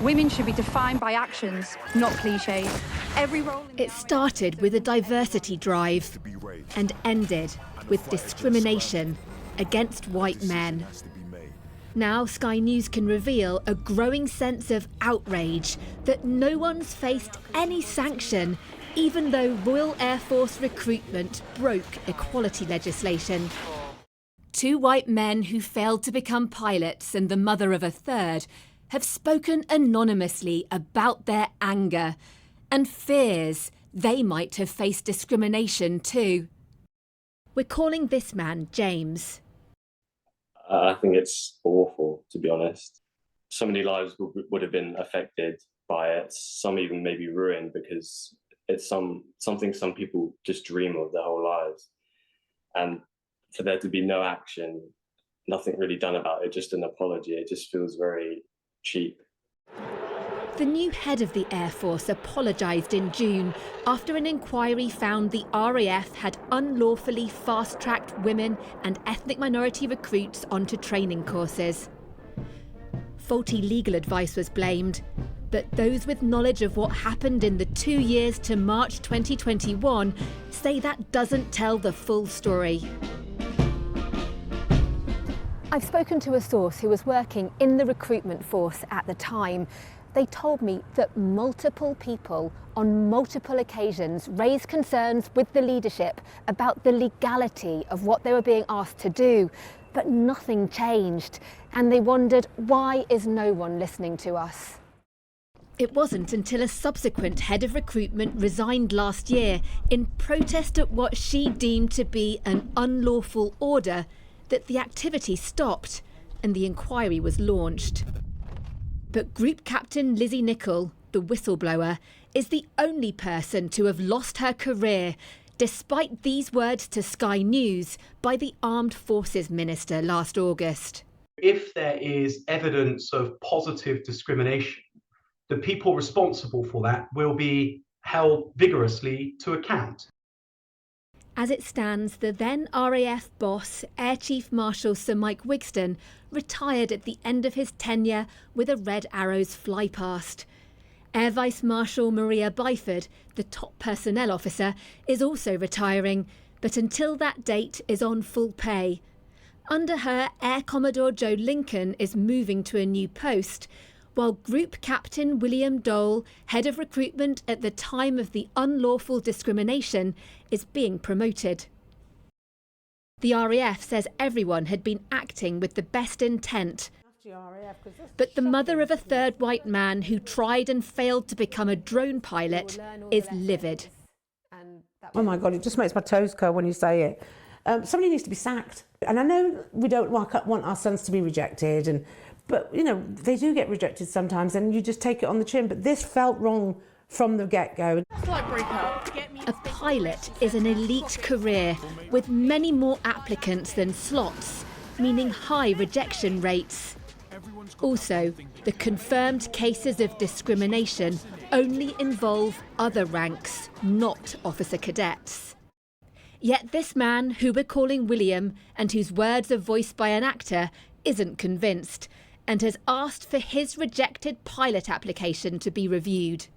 Women should be defined by actions, not cliches. Every role in It started with a diversity drive and ended with discrimination against white men. Now Sky News can reveal a growing sense of outrage that no one's faced any sanction, even though Royal Air Force recruitment broke equality legislation. Two white men who failed to become pilots and the mother of a third have spoken anonymously about their anger and fears they might have faced discrimination too. We're calling this man James. I think it's awful, to be honest. So many lives would have been affected by it, some even maybe ruined, because it's something some people just dream of their whole lives. And for there to be no action, nothing really done about it, just an apology, it just feels very cheap. The new head of the Air Force apologised in June after an inquiry found the RAF had unlawfully fast-tracked women and ethnic minority recruits onto training courses. Faulty legal advice was blamed, but those with knowledge of what happened in the 2 years to March 2021 say that doesn't tell the full story. I've spoken to a source who was working in the recruitment force at the time. They told me that multiple people on multiple occasions raised concerns with the leadership about the legality of what they were being asked to do, but nothing changed, and they wondered, why is no one listening to us? It wasn't until a subsequent head of recruitment resigned last year in protest at what she deemed to be an unlawful order that the activity stopped and the inquiry was launched. But Group Captain Lizzie Nichol, the whistleblower, is the only person to have lost her career, despite these words to Sky News by the Armed Forces Minister last August. If there is evidence of positive discrimination, the people responsible for that will be held vigorously to account. As it stands, the then RAF boss, Air Chief Marshal Sir Mike Wigston, retired at the end of his tenure with a Red Arrows flypast. Air Vice Marshal Maria Byford, the top personnel officer, is also retiring, but until that date is on full pay. Under her, Air Commodore Joe Lincoln is moving to a new post, while Group Captain William Dole, head of recruitment at the time of the unlawful discrimination, is being promoted. The RAF says everyone had been acting with the best intent, but the mother of a third white man who tried and failed to become a drone pilot is livid. Oh my God, it just makes my toes curl when you say it. Somebody needs to be sacked. And I know we don't want our sons to be rejected, but you know, they do get rejected sometimes and you just take it on the chin. But this felt wrong from the get-go. A pilot is an elite career with many more applicants than slots, meaning high rejection rates. Also, the confirmed cases of discrimination only involve other ranks, not officer cadets. Yet this man, who we're calling William, and whose words are voiced by an actor, isn't convinced, and has asked for his rejected pilot application to be reviewed.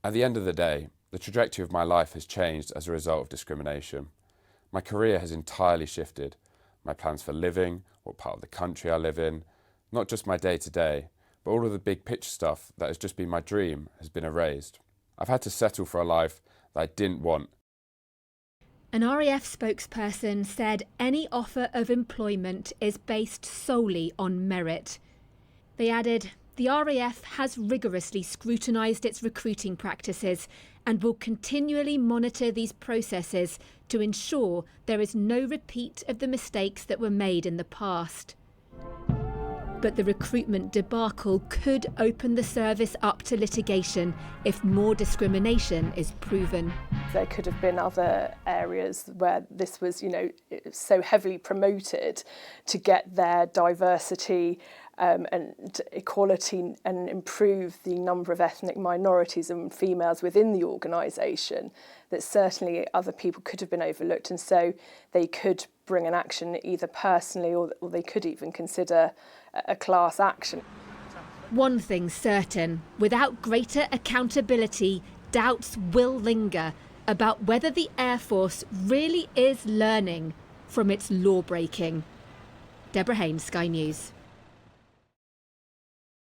At the end of the day, the trajectory of my life has changed as a result of discrimination. My career has entirely shifted. My plans for living, what part of the country I live in, not just my day-to-day, but all of the big picture stuff that has just been my dream has been erased. I've had to settle for a life that I didn't want. An RAF spokesperson said any offer of employment is based solely on merit. They added, the RAF has rigorously scrutinised its recruiting practices and will continually monitor these processes to ensure there is no repeat of the mistakes that were made in the past. But the recruitment debacle could open the service up to litigation if more discrimination is proven. There could have been other areas where this was, so heavily promoted to get their diversity and equality and improve the number of ethnic minorities and females within the organisation, that certainly other people could have been overlooked, and so they could bring an action either personally or they could even consider a class action. One thing's certain, without greater accountability, doubts will linger about whether the Air Force really is learning from its law-breaking. Deborah Haynes, Sky News.